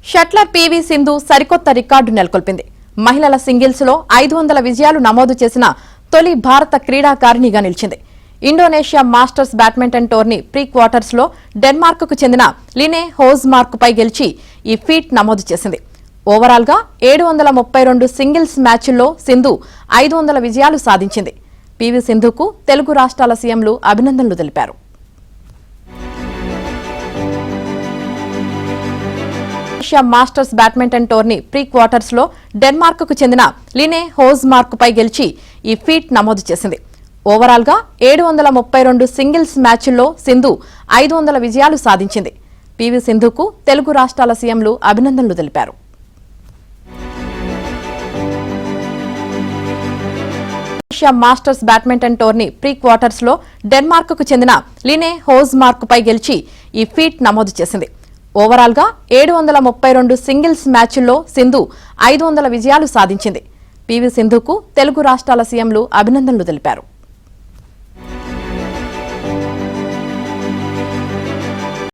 Shuttler PV Sindhu సరికొత్త record నెలకొల్పింది. మహిళల singles లో 500 విజయాలు నమోదు చేసిన తొలి భారత క్రీడాకారిణిగా నిలిచింది. Indonesia masters badminton tourney pre quarters లో డెన్మార్క్ కు చెందిన లినే హోజ్మార్క్ పై గెలిచి ఈ ఫీట్ నమోదు చేసింది. ఓవరాల్ గా 732 సింగిల్స్ మ్యాచ్ల్లో సింధు 500 విజయాలు సాధించింది. పీవీ సింధుకు తెలుగు రాష్ట్రాల సీఎంలు అభినందనలు తెలిపారు. Indonesia masters badminton tourney pre quarters లో డెన్మార్క్ కు చెందిన లినే హోజ్మార్క్ పై గెలిచి ఈ ఫీట్ నమోదు చేసింది. ఓవరాల్ గా 732 సింగిల్స్ మ్యాచ్ల్లో సింధు 500 విజయాలు సాధించింది. పీవీ సింధుకు తెలుగు రాష్ట్రాల సీఎంలు అభినందనలు తెలిపారు. Indonesia masters badminton tourney pre quarters లో డెన్మార్క్ కు చెందిన లినే హోజ్మార్క్ పై గెలిచి ఈ ఫీట్ నమోదు చేసింది. ఓవరాల్ గా 732 సింగిల్స్ మ్యాచ్ల్లో సింధు 500 విజయాలు సాధించింది. పీవీ సింధుకు తెలుగు రాష్ట్రాల సీఎంలు అభినందనలు తెలిపారు.